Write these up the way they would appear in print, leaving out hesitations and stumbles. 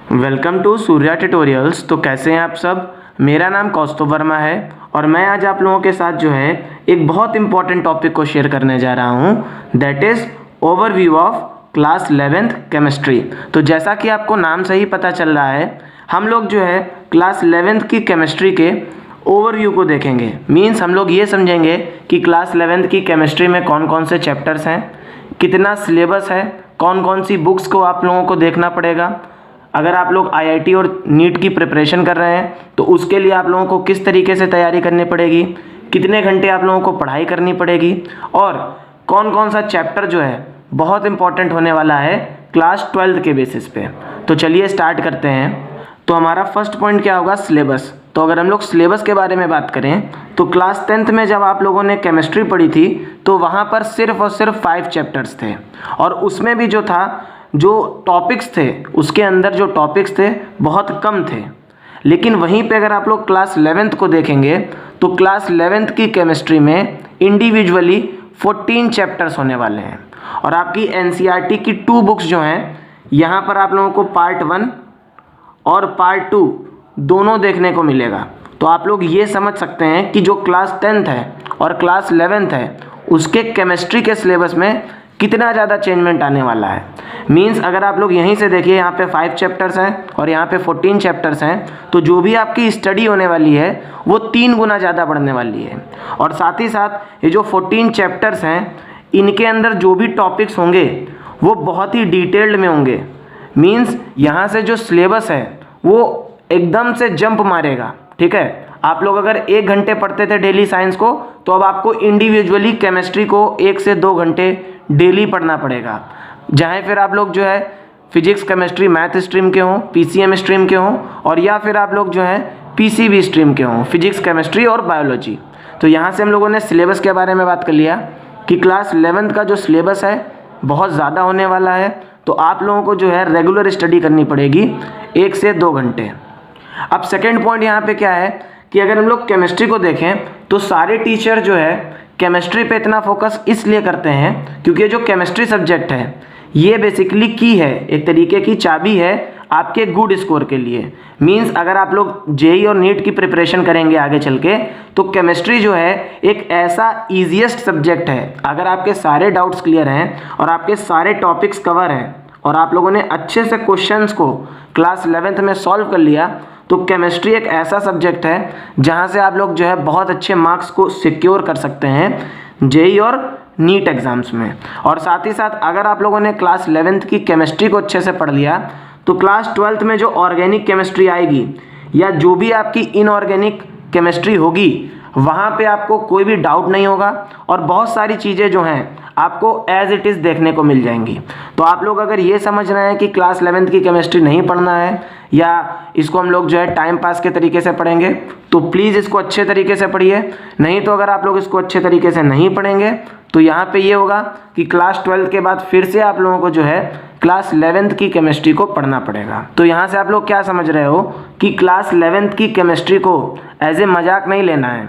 Welcome to Surya tutorials. तो कैसे हैं आप सब। मेरा नाम कौस्तुभ वर्मा है और मैं आज आप लोगों के साथ जो है एक बहुत इंपॉर्टेंट टॉपिक को शेयर करने जा रहा हूं, that is overview of class 11th chemistry. तो जैसा कि आपको नाम से ही पता चल रहा है, हम लोग जो है क्लास 11th की केमिस्ट्री के ओवरव्यू को देखेंगे। मीन्स हम लोग ये समझेंगे कि क्लास 11th की केमिस्ट्री में कौन कौन से चैप्टर्स हैं, कितना सिलेबस है, कौन कौन सी बुक्स को आप लोगों को देखना पड़ेगा। अगर आप लोग आईआईटी और नीट की प्रिपरेशन कर रहे हैं तो उसके लिए आप लोगों को किस तरीके से तैयारी करनी पड़ेगी, कितने घंटे आप लोगों को पढ़ाई करनी पड़ेगी और कौन कौन सा चैप्टर जो है बहुत इंपॉर्टेंट होने वाला है क्लास 12th के बेसिस पे। तो चलिए स्टार्ट करते हैं। तो हमारा फर्स्ट पॉइंट क्या होगा, सिलेबस। तो अगर हम लोग सिलेबस के बारे में बात करें तो क्लास 10th में जब आप लोगों ने केमिस्ट्री पढ़ी थी तो वहाँ पर सिर्फ और सिर्फ 5 चैप्टर्स थे और उसमें भी जो था, जो टॉपिक्स थे उसके अंदर जो टॉपिक्स थे बहुत कम थे। लेकिन वहीं पे अगर आप लोग क्लास 11th को देखेंगे तो क्लास 11th की केमिस्ट्री में इंडिविजुअली 14 चैप्टर्स होने वाले हैं और आपकी एनसीईआरटी की 2 बुक्स जो हैं, यहाँ पर आप लोगों को पार्ट 1 और पार्ट 2 दोनों देखने को मिलेगा। तो आप लोग ये समझ सकते हैं कि जो क्लास 10th है और क्लास 11th है उसके केमिस्ट्री के सिलेबस में कितना ज़्यादा चेंजमेंट आने वाला है। मीन्स अगर आप लोग यहीं से देखिए, यहाँ पे 5 चैप्टर्स हैं और यहाँ पे 14 चैप्टर्स हैं, तो जो भी आपकी स्टडी होने वाली है वो 3 गुना ज़्यादा बढ़ने वाली है। और साथ ही साथ ये जो 14 चैप्टर्स हैं इनके अंदर जो भी टॉपिक्स होंगे वो बहुत ही डिटेल्ड में होंगे। मीन्स यहाँ से जो सिलेबस है वो एकदम से जंप मारेगा। ठीक है, आप लोग अगर 1 घंटे पढ़ते थे डेली साइंस को तो अब आपको इंडिविजुअली केमिस्ट्री को 1 से 2 घंटे डेली पढ़ना पड़ेगा। चाहे फिर आप लोग जो है फिजिक्स केमिस्ट्री मैथ स्ट्रीम के हों, पीसीएम स्ट्रीम के हों, और या फिर आप लोग जो है पीसीबी स्ट्रीम के हों, फिजिक्स केमिस्ट्री और बायोलॉजी। तो यहाँ से हम लोगों ने सिलेबस के बारे में बात कर लिया कि क्लास 11th का जो सिलेबस है बहुत ज़्यादा होने वाला है। तो आप लोगों को जो है रेगुलर स्टडी करनी पड़ेगी 1 से 2 घंटे। अब सेकेंड पॉइंट यहाँ पे क्या है कि अगर हम लोग केमिस्ट्री को देखें तो सारे टीचर जो है केमिस्ट्री पे इतना फोकस इसलिए करते हैं क्योंकि ये जो केमिस्ट्री सब्जेक्ट है ये बेसिकली की है, एक तरीके की चाबी है आपके गुड स्कोर के लिए। मींस अगर आप लोग जेई और नीट की प्रिपरेशन करेंगे आगे चल के तो केमिस्ट्री जो है एक ऐसा ईजीएस्ट सब्जेक्ट है। अगर आपके सारे डाउट्स क्लियर हैं और आपके सारे टॉपिक्स कवर हैं और आप लोगों ने अच्छे से क्वेश्चंस को क्लास 11th में सॉल्व कर लिया तो केमिस्ट्री एक ऐसा सब्जेक्ट है जहां से आप लोग जो है बहुत अच्छे मार्क्स को सिक्योर कर सकते हैं जेई और नीट एग्ज़ाम्स में। और साथ ही साथ अगर आप लोगों ने क्लास 11th की केमिस्ट्री को अच्छे से पढ़ लिया तो क्लास 12th में जो ऑर्गेनिक केमिस्ट्री आएगी या जो भी आपकी इनऑर्गेनिक केमिस्ट्री होगी वहाँ पे आपको कोई भी डाउट नहीं होगा और बहुत सारी चीज़ें जो हैं आपको एज इट इज़ देखने को मिल जाएंगी। तो आप लोग अगर ये समझ रहे हैं कि क्लास 11th की केमिस्ट्री नहीं पढ़ना है या इसको हम लोग जो है टाइम पास के तरीके से पढ़ेंगे तो प्लीज़ इसको अच्छे तरीके से पढ़िए। नहीं तो अगर आप लोग इसको अच्छे तरीके से नहीं पढ़ेंगे तो यहाँ पे ये होगा कि क्लास 12th के बाद फिर से आप लोगों को जो है क्लास 11th की केमिस्ट्री को पढ़ना पड़ेगा। तो यहाँ से आप लोग क्या समझ रहे हो कि क्लास 11th की केमिस्ट्री को एज ए मजाक नहीं लेना है।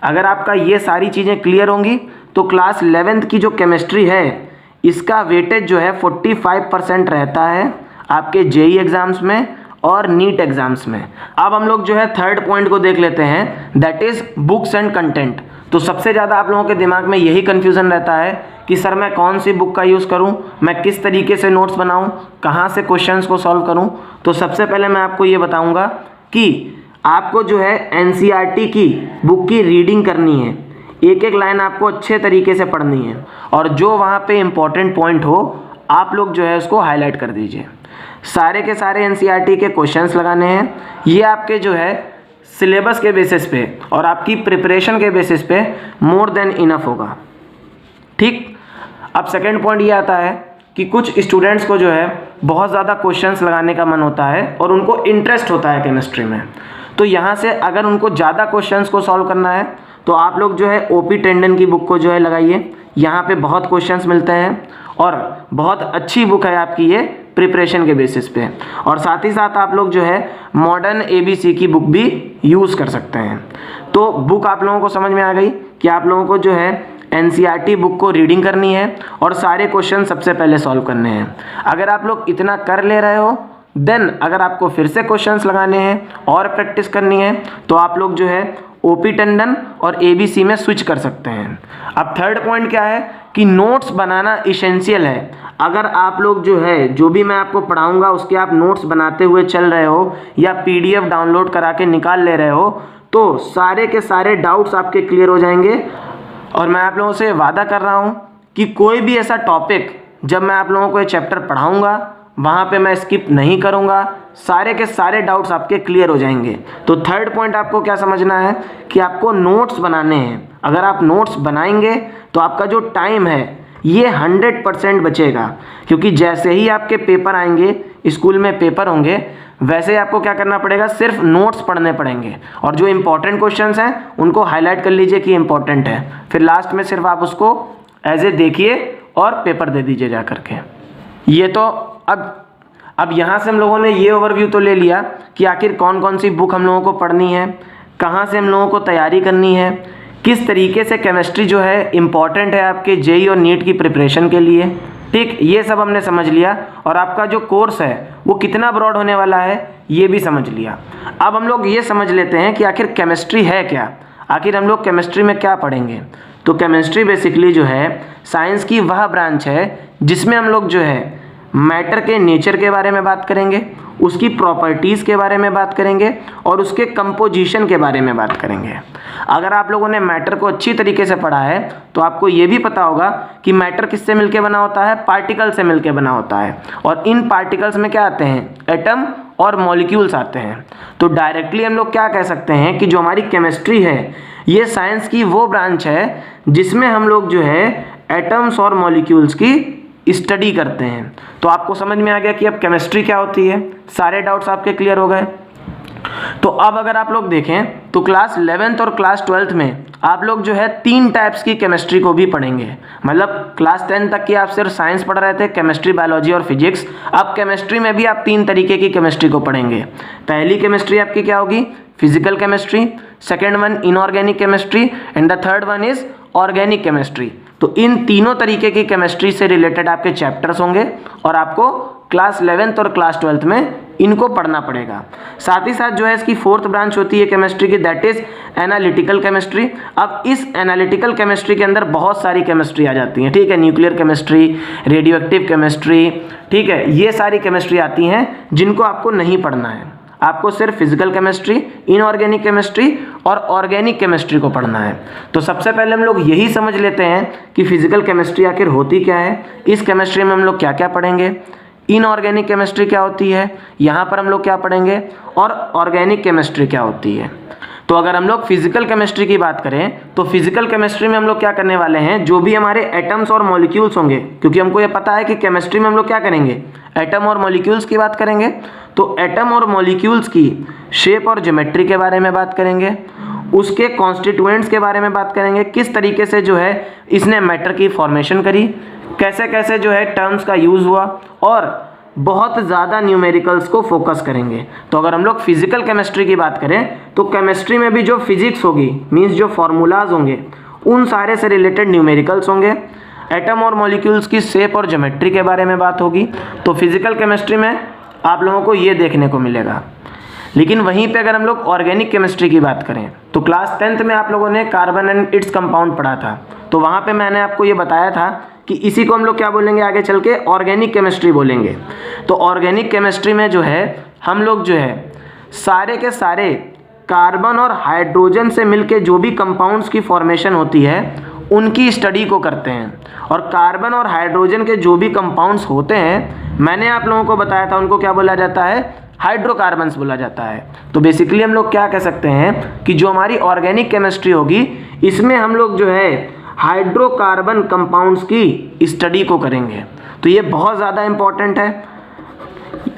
अगर आपका ये सारी चीज़ें क्लियर होंगी तो क्लास 11th की जो केमिस्ट्री है इसका वेटेज जो है 45% रहता है आपके जेई एग्ज़ाम्स में और नीट एग्ज़ाम्स में। अब हम लोग जो है थर्ड पॉइंट को देख लेते हैं, that is books and content. तो सबसे ज़्यादा आप लोगों के दिमाग में यही कन्फ्यूज़न रहता है कि सर मैं कौन सी बुक का यूज़ करूं, मैं किस तरीके से नोट्स बनाऊं, कहां से क्वेश्चंस को सॉल्व करूं। तो सबसे पहले मैं आपको ये बताऊंगा कि आपको जो है एनसीईआरटी की बुक की रीडिंग करनी है, एक एक लाइन आपको अच्छे तरीके से पढ़नी है और जो वहाँ पे इम्पॉर्टेंट पॉइंट हो आप लोग जो है उसको हाईलाइट कर दीजिए। सारे के सारे एनसीईआरटी के क्वेश्चंस लगाने हैं, ये आपके जो है सिलेबस के बेसिस पे और आपकी प्रिपरेशन के बेसिस पे मोर देन इनफ होगा। ठीक, अब सेकेंड पॉइंट ये आता है कि कुछ स्टूडेंट्स को जो है बहुत ज़्यादा क्वेश्चंस लगाने का मन होता है और उनको इंटरेस्ट होता है केमिस्ट्री में। तो यहाँ से अगर उनको ज़्यादा क्वेश्चंस को सॉल्व करना है तो आप लोग जो है ओपी टंडन की बुक को जो है लगाइए। यहाँ पे बहुत क्वेश्चंस मिलते हैं और बहुत अच्छी बुक है आपकी ये प्रिपरेशन के बेसिस पे। और साथ ही साथ आप लोग जो है मॉडर्न एबीसी की बुक भी यूज़ कर सकते हैं। तो बुक आप लोगों को समझ में आ गई कि आप लोगों को जो है एनसीईआरटी बुक को रीडिंग करनी है और सारे क्वेश्चन सबसे पहले सॉल्व करने हैं। अगर आप लोग इतना कर ले रहे हो देन अगर आपको फिर से क्वेश्चंस लगाने हैं और प्रैक्टिस करनी है तो आप लोग जो है ओपी टंडन और एबीसी में स्विच कर सकते हैं। अब थर्ड पॉइंट क्या है कि नोट्स बनाना इसेंशियल है। अगर आप लोग जो है जो भी मैं आपको पढ़ाऊंगा उसके आप नोट्स बनाते हुए चल रहे हो या पीडीएफ डाउनलोड करा के निकाल ले रहे हो तो सारे के सारे डाउट्स आपके क्लियर हो जाएंगे। और मैं आप लोगों से वादा कर रहा हूँ कि कोई भी ऐसा टॉपिक जब मैं आप लोगों को ये चैप्टर पढ़ाऊँगा वहाँ पे मैं स्किप नहीं करूँगा, सारे के सारे डाउट्स आपके क्लियर हो जाएंगे। तो थर्ड पॉइंट आपको क्या समझना है कि आपको नोट्स बनाने हैं। अगर आप नोट्स बनाएंगे तो आपका जो टाइम है ये 100% बचेगा, क्योंकि जैसे ही आपके पेपर आएंगे, स्कूल में पेपर होंगे, वैसे ही आपको क्या करना पड़ेगा, सिर्फ नोट्स पढ़ने पड़ेंगे और जो इंपॉर्टेंट क्वेश्चंस हैं उनको हाईलाइट कर लीजिए कि इंपॉर्टेंट है, फिर लास्ट में सिर्फ आप उसको एज ए देखिए और पेपर दे दीजिए जा करके। ये तो अब यहाँ से हम लोगों ने ये ओवरव्यू तो ले लिया कि आखिर कौन कौन सी बुक हम लोगों को पढ़नी है, कहाँ से हम लोगों को तैयारी करनी है, किस तरीके से केमिस्ट्री जो है इम्पॉर्टेंट है आपके जेई और नीट की प्रिपरेशन के लिए। ठीक, ये सब हमने समझ लिया और आपका जो कोर्स है वो कितना ब्रॉड होने वाला है ये भी समझ लिया। अब हम लोग ये समझ लेते हैं कि आखिर केमिस्ट्री है क्या, आखिर हम लोग केमिस्ट्री में क्या पढ़ेंगे। तो केमिस्ट्री बेसिकली जो है साइंस की वह ब्रांच है जिसमें हम लोग जो है मैटर के नेचर के बारे में बात करेंगे, उसकी प्रॉपर्टीज़ के बारे में बात करेंगे और उसके कंपोजिशन के बारे में बात करेंगे। अगर आप लोगों ने मैटर को अच्छी तरीके से पढ़ा है तो आपको ये भी पता होगा कि मैटर किससे मिलके बना होता है, पार्टिकल से मिलके बना होता है। और इन पार्टिकल्स में क्या आते हैं, एटम और मॉलिक्यूल्स आते हैं। तो डायरेक्टली हम लोग क्या कह सकते हैं कि जो हमारी केमिस्ट्री है ये साइंस की वो ब्रांच है जिसमें हम लोग जो है एटम्स और मॉलिक्यूल्स की स्टडी करते हैं। तो आपको समझ में आ गया कि अब केमिस्ट्री क्या होती है, सारे डाउट्स आपके क्लियर हो गए। तो अब अगर आप लोग देखें तो क्लास 11th और क्लास 12th में आप लोग जो है 3 टाइप्स की केमिस्ट्री को भी पढ़ेंगे। मतलब क्लास 10 तक की आप सिर्फ साइंस पढ़ रहे थे, केमिस्ट्री, बायोलॉजी और फिजिक्स। अब केमिस्ट्री में भी आप 3 तरीके की केमिस्ट्री को पढ़ेंगे। पहली केमिस्ट्री आपकी क्या होगी, physical chemistry, second one inorganic chemistry and the third one is organic chemistry. तो इन तीनों तरीके की केमिस्ट्री से रिलेटेड आपके चैप्टर्स होंगे और आपको क्लास 11th और क्लास 12th में इनको पढ़ना पड़ेगा। साथ ही साथ जो है इसकी 4th ब्रांच होती है केमिस्ट्री की, दैट इज एनालिटिकल केमिस्ट्री। अब इस एनालिटिकल केमिस्ट्री के अंदर बहुत सारी केमिस्ट्री आ जाती हैं, ठीक है, nuclear chemistry, radio active chemistry, ठीक है, ये सारी केमिस्ट्री आती हैं जिनको आपको नहीं पढ़ना है। आपको सिर्फ फिजिकल केमिस्ट्री, इनऑर्गेनिक केमिस्ट्री और ऑर्गेनिक केमिस्ट्री को पढ़ना है। तो सबसे पहले हम लोग यही समझ लेते हैं कि फिजिकल केमिस्ट्री आखिर होती क्या है, इस केमिस्ट्री में हम लोग क्या क्या पढ़ेंगे, इनऑर्गेनिक केमिस्ट्री क्या होती है, यहाँ पर हम लोग क्या पढ़ेंगे, और ऑर्गेनिक केमिस्ट्री क्या होती है। तो अगर हम लोग फिजिकल केमिस्ट्री की बात करें तो फिजिकल केमिस्ट्री में हम लोग क्या करने वाले हैं, जो भी हमारे एटम्स और मॉलिक्यूल्स होंगे, क्योंकि हमको ये पता है कि केमिस्ट्री में हम लोग क्या करेंगे, एटम और मॉलिक्यूल्स की बात करेंगे। तो एटम और मॉलिक्यूल्स की शेप और ज्योमेट्री के बारे में बात करेंगे, उसके कॉन्स्टिट्यूएंट्स के बारे में बात करेंगे, किस तरीके से जो है इसने मैटर की फॉर्मेशन करी, कैसे कैसे जो है टर्म्स का यूज़ हुआ, और बहुत ज़्यादा न्यूमेरिकल्स को फोकस करेंगे। तो अगर हम लोग फिजिकल केमिस्ट्री की बात करें तो केमिस्ट्री में भी जो फिजिक्स होगी, मीन्स जो फार्मूलाज होंगे, उन सारे से रिलेटेड न्यूमेरिकल्स होंगे। एटम और मॉलिक्यूल्स की शेप और ज्योमेट्री के बारे में बात होगी। तो फिजिकल केमिस्ट्री में आप लोगों को ये देखने को मिलेगा। लेकिन वहीं पे अगर हम लोग ऑर्गेनिक केमिस्ट्री की बात करें तो क्लास 10th में आप लोगों ने कार्बन एंड इट्स कंपाउंड पढ़ा था। तो वहाँ पे मैंने आपको ये बताया था कि इसी को हम लोग क्या बोलेंगे, आगे चल के ऑर्गेनिक केमिस्ट्री बोलेंगे। तो ऑर्गेनिक केमिस्ट्री में जो है हम लोग जो है सारे के सारे कार्बन और हाइड्रोजन से मिलके जो भी कंपाउंड्स की फॉर्मेशन होती है उनकी स्टडी को करते हैं। और कार्बन और हाइड्रोजन के जो भी कंपाउंड्स होते हैं, मैंने आप लोगों को बताया था उनको क्या बोला जाता है, हाइड्रोकार्बन्स बोला जाता है। तो बेसिकली हम लोग क्या कह सकते हैं कि जो हमारी ऑर्गेनिक केमिस्ट्री होगी इसमें हम लोग जो है हाइड्रोकार्बन कंपाउंड्स की स्टडी को करेंगे। तो ये बहुत ज़्यादा इम्पॉर्टेंट है।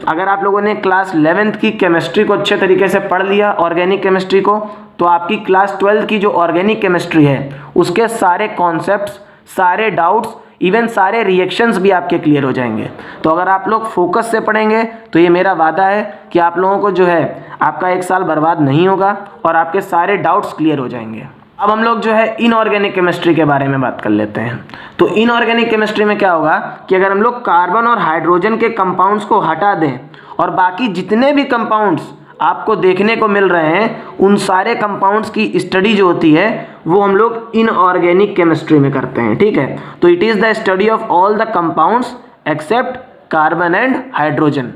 अगर आप लोगों ने क्लास 11th की केमिस्ट्री को अच्छे तरीके से पढ़ लिया, ऑर्गेनिक केमिस्ट्री को, तो आपकी क्लास 12th की जो ऑर्गेनिक केमिस्ट्री है उसके सारे कॉन्सेप्ट्स, सारे डाउट्स, इवन सारे रिएक्शंस भी आपके क्लियर हो जाएंगे। तो अगर आप लोग फोकस से पढ़ेंगे तो ये मेरा वादा है कि आप लोगों को जो है आपका 1 साल बर्बाद नहीं होगा और आपके सारे डाउट्स क्लियर हो जाएंगे। अब हम लोग जो है इनऑर्गेनिक केमिस्ट्री के बारे में बात कर लेते हैं। तो इनऑर्गेनिक केमिस्ट्री में क्या होगा कि अगर हम लोग कार्बन और हाइड्रोजन के कंपाउंड्स को हटा दें और बाकी जितने भी कंपाउंड्स आपको देखने को मिल रहे हैं उन सारे कंपाउंड्स की स्टडी जो होती है वो हम लोग इनऑर्गेनिक केमिस्ट्री में करते हैं, ठीक है। तो it is the study of all the compounds except carbon and hydrogen.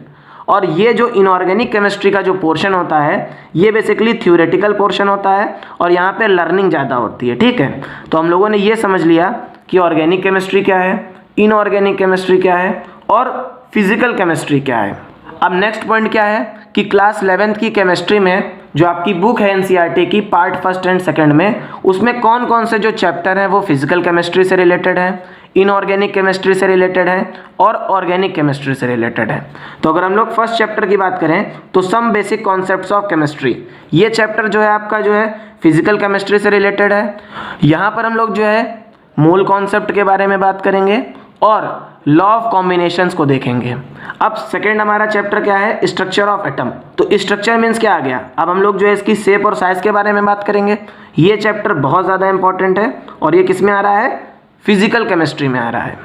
और ये जो इनऑर्गेनिक केमिस्ट्री का जो पोर्शन होता है ये बेसिकली थ्योरेटिकल पोर्शन होता है और यहाँ पे लर्निंग ज़्यादा होती है, ठीक है। तो हम लोगों ने ये समझ लिया कि ऑर्गेनिक केमिस्ट्री क्या है, इनऑर्गेनिक केमिस्ट्री क्या है और फिजिकल केमिस्ट्री क्या है। अब नेक्स्ट पॉइंट क्या है कि क्लास 11th की केमिस्ट्री में जो आपकी बुक है एनसीईआरटी की पार्ट फर्स्ट एंड सेकंड में, उसमें कौन कौन से जो चैप्टर हैं वो फिजिकल केमिस्ट्री से रिलेटेड है, इनऑर्गेनिक केमिस्ट्री से रिलेटेड है और ऑर्गेनिक केमिस्ट्री से रिलेटेड है। तो अगर हम लोग फर्स्ट चैप्टर की बात करें तो some basic concepts of chemistry, ये चैप्टर जो है आपका जो है फिजिकल केमिस्ट्री से रिलेटेड है। यहाँ पर हम लोग जो है मोल कॉन्सेप्ट के बारे में बात करेंगे और लॉ ऑफ कॉम्बिनेशंस को देखेंगे। अब सेकेंड हमारा चैप्टर क्या है, स्ट्रक्चर ऑफ एटम। तो स्ट्रक्चर मीन्स क्या आ गया, अब हम लोग जो है इसकी शेप और साइज के बारे में बात करेंगे। ये चैप्टर बहुत ज़्यादा इंपॉर्टेंट है और ये किस में आ रहा है, फिजिकल केमिस्ट्री में आ रहा है।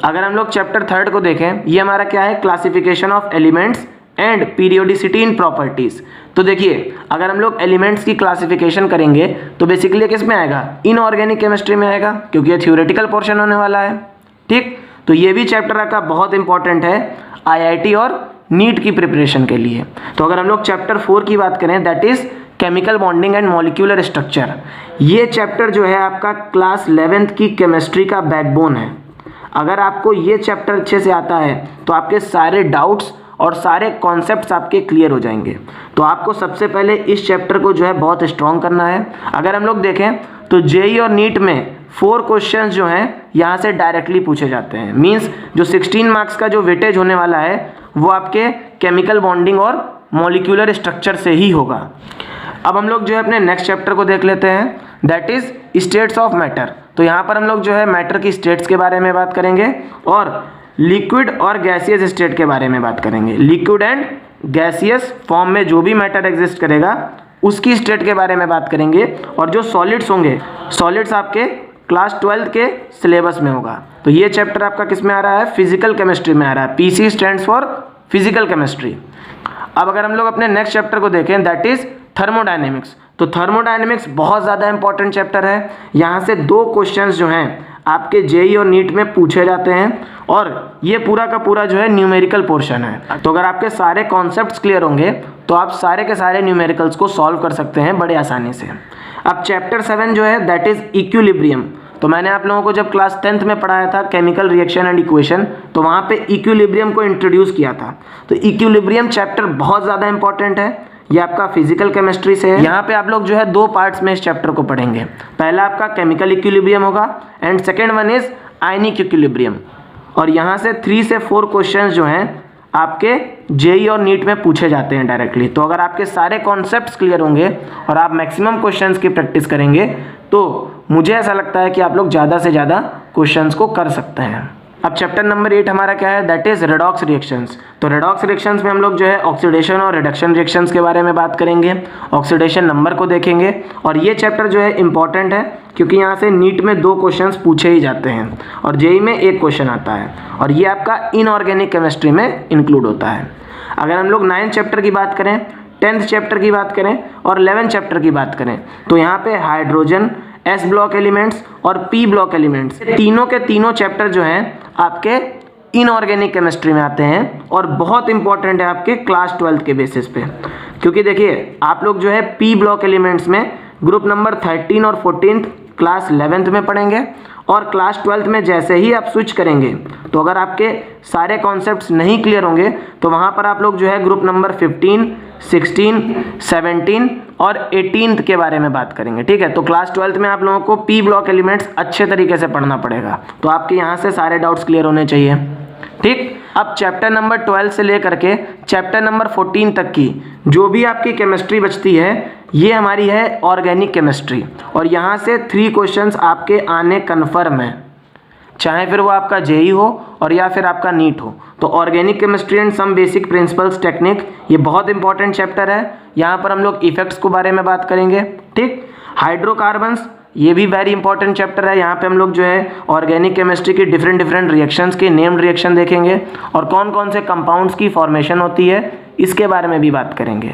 अगर हम लोग चैप्टर थर्ड को देखें, ये हमारा क्या है, classification of elements and periodicity in properties. तो देखिए अगर हम लोग एलिमेंट्स की क्लासिफिकेशन करेंगे तो बेसिकली किस में आएगा, इनऑर्गेनिक केमिस्ट्री में आएगा क्योंकि ये थ्योरेटिकल पोर्शन होने वाला है, ठीक। तो ये भी चैप्टर आपका बहुत इंपॉर्टेंट है आईआईटी और नीट की प्रिपरेशन के लिए। तो अगर हम लोग चैप्टर 4 की बात करें that is chemical bonding and molecular structure, ये चैप्टर जो है आपका क्लास 11th की केमिस्ट्री का बैकबोन है। अगर आपको ये चैप्टर अच्छे से आता है तो आपके सारे डाउट्स और सारे कॉन्सेप्ट्स आपके क्लियर हो जाएंगे। तो आपको सबसे पहले इस चैप्टर को जो है बहुत स्ट्रॉन्ग करना है। अगर हम लोग देखें तो जेईई और नीट में 4 क्वेश्चंस जो हैं यहाँ से डायरेक्टली पूछे जाते हैं। मींस जो 16 मार्क्स का जो वेटेज होने वाला है वो आपके केमिकल बॉन्डिंग और मॉलिक्यूलर स्ट्रक्चर से ही होगा। अब हम लोग जो है अपने नेक्स्ट चैप्टर को देख लेते हैं that is states of matter. तो यहाँ पर हम लोग जो है मैटर की स्टेट्स के बारे में बात करेंगे और लिक्विड और गैसियस स्टेट के बारे में बात करेंगे। लिक्विड एंड गैसियस फॉर्म में जो भी मैटर एग्जिस्ट करेगा उसकी स्टेट के बारे में बात करेंगे। और जो सॉलिड्स होंगे, सॉलिड्स आपके क्लास 12th के सिलेबस में होगा। तो ये चैप्टर आपका किस में आ रहा है, फिजिकल केमिस्ट्री में आ रहा है। PC stands for physical chemistry. अब अगर हम लोग अपने नेक्स्ट चैप्टर को देखें दैट इज़ थर्मोडायनेमिक्स। तो थर्मोडायनेमिक्स बहुत ज़्यादा इंपॉर्टेंट चैप्टर है। यहाँ से 2 क्वेश्चंस जो हैं आपके जेईई और नीट में पूछे जाते हैं और ये पूरा का पूरा जो है न्यूमेरिकल पोर्शन है। तो अगर आपके सारे कॉन्सेप्ट्स क्लियर होंगे तो आप सारे के सारे न्यूमेरिकल्स को सॉल्व कर सकते हैं बड़े आसानी से। अब चैप्टर 7 जो है दैट इज़ इक्विलिब्रियम। तो मैंने आप लोगों को जब क्लास 10th में पढ़ाया था केमिकल रिएक्शन एंड इक्वेशन, तो वहाँ पे इक्विलिब्रियम को इंट्रोड्यूस किया था। तो इक्विलिब्रियम चैप्टर बहुत ज़्यादा इंपॉर्टेंट है, ये आपका फिजिकल केमिस्ट्री से है। यहाँ पे आप लोग जो है 2 पार्ट्स में इस चैप्टर को पढ़ेंगे। पहला आपका केमिकल इक्विलिब्रियम होगा and second one is ionic equilibrium. और यहाँ से 3 से 4 क्वेश्चंस जो हैं आपके जेईई और नीट में पूछे जाते हैं डायरेक्टली। तो अगर आपके सारे कॉन्सेप्ट्स क्लियर होंगे और आप मैक्सिमम क्वेश्चंस की प्रैक्टिस करेंगे तो मुझे ऐसा लगता है कि आप लोग ज़्यादा से ज़्यादा क्वेश्चंस को कर सकते हैं। अब चैप्टर नंबर 8 हमारा क्या है दैट इज़ रेडॉक्स रिएक्शंस। तो रेडॉक्स रिएक्शंस में हम लोग जो है ऑक्सीडेशन और रिडक्शन रिएक्शंस के बारे में बात करेंगे, ऑक्सीडेशन नंबर को देखेंगे। और ये चैप्टर जो है इंपॉर्टेंट है क्योंकि यहाँ से नीट में 2 क्वेश्चंस पूछे ही जाते हैं और जेईई में 1 क्वेश्चन आता है और ये आपका इनऑर्गेनिक केमिस्ट्री में इंक्लूड होता है। अगर हम लोग 9th चैप्टर की बात करें, 10th चैप्टर की बात करें और 11th चैप्टर की बात करें तो यहाँ पे हाइड्रोजन, एस ब्लॉक एलिमेंट्स और पी ब्लॉक एलिमेंट्स, तीनों के तीनों चैप्टर जो हैं आपके इनऑर्गेनिक केमिस्ट्री में आते हैं और बहुत इंपॉर्टेंट है आपके क्लास 12th के बेसिस पे। क्योंकि देखिए आप लोग जो है पी ब्लॉक एलिमेंट्स में ग्रुप नंबर 13 और 14 क्लास 11th में पढ़ेंगे और क्लास 12th में जैसे ही आप स्विच करेंगे तो अगर आपके सारे कॉन्सेप्ट्स नहीं क्लियर होंगे तो वहाँ पर आप लोग जो है ग्रुप नंबर 15, 16, 17 और 18 के बारे में बात करेंगे, ठीक है। तो क्लास 12th में आप लोगों को पी ब्लॉक एलिमेंट्स अच्छे तरीके से पढ़ना पड़ेगा। तो आपके यहाँ से सारे डाउट्स क्लियर होने चाहिए, ठीक। अब चैप्टर नंबर 12 से लेकर के चैप्टर नंबर 14 तक की जो भी आपकी केमिस्ट्री बचती है ये हमारी है ऑर्गेनिक केमिस्ट्री। और यहाँ से 3 क्वेश्चंस आपके आने कन्फर्म है, चाहे फिर वो आपका जेईई हो और या फिर आपका नीट हो। तो organic chemistry and some basic principles technique ये बहुत इंपॉर्टेंट चैप्टर है। यहाँ पर हम लोग इफेक्ट्स के बारे में बात करेंगे, ठीक। हाइड्रोकार्बन्स ये भी वेरी इंपॉर्टेंट चैप्टर है। यहाँ पे हम लोग जो है ऑर्गेनिक केमिस्ट्री के डिफरेंट रिएक्शंस के नेम्ड रिएक्शन देखेंगे और कौन कौन से कंपाउंड्स की फॉर्मेशन होती है इसके बारे में भी बात करेंगे।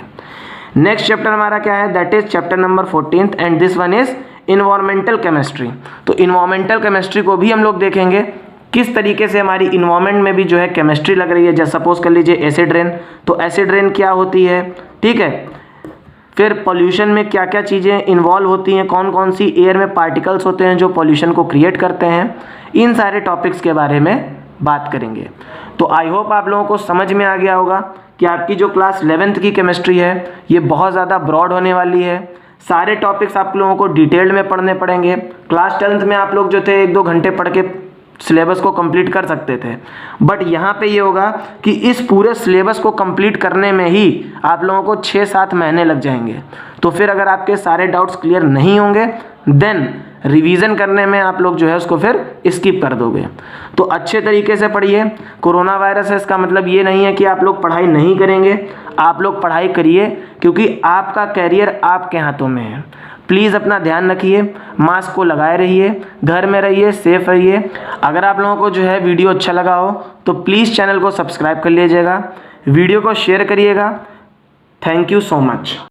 नेक्स्ट चैप्टर हमारा क्या है, that is chapter number 14 and this one is environmental chemistry. तो इन्वायरमेंटल केमिस्ट्री को भी हम लोग देखेंगे किस तरीके से हमारी इन्वायरमेंट में भी जो है केमिस्ट्री लग रही है। जैसे सपोज कर लीजिए एसिड रेन, तो एसिड रेन क्या होती है, ठीक है। फिर पॉल्यूशन में क्या क्या चीज़ें इन्वॉल्व होती हैं, कौन कौन सी एयर में पार्टिकल्स होते हैं जो पॉल्यूशन को क्रिएट करते हैं, इन सारे टॉपिक्स के बारे में बात करेंगे। तो आई होप आप लोगों को समझ में आ गया होगा कि आपकी जो क्लास 11th की केमिस्ट्री है ये बहुत ज़्यादा ब्रॉड होने वाली है। सारे टॉपिक्स आप लोगों को डिटेल्ड में पढ़ने पड़ेंगे। क्लास 10th में आप लोग जो थे 1-2 घंटे पढ़ के सिलेबस को कंप्लीट कर सकते थे, बट यहाँ पे ये होगा कि इस पूरे सिलेबस को कंप्लीट करने में ही आप लोगों को 6-7 महीने लग जाएंगे। तो फिर अगर आपके सारे डाउट्स क्लियर नहीं होंगे देन रिवीजन करने में आप लोग जो है उसको फिर स्किप कर दोगे। तो अच्छे तरीके से पढ़िए। कोरोना वायरस है इसका मतलब ये नहीं है कि आप लोग पढ़ाई नहीं करेंगे, आप लोग पढ़ाई करिए क्योंकि आपका कैरियर आपके हाथों में है। प्लीज़ अपना ध्यान रखिए, मास्क को लगाए रहिए, घर में रहिए, सेफ रहिए। अगर आप लोगों को जो है वीडियो अच्छा लगा हो तो प्लीज़ चैनल को सब्सक्राइब कर लीजिएगा, वीडियो को शेयर करिएगा। Thank you so much.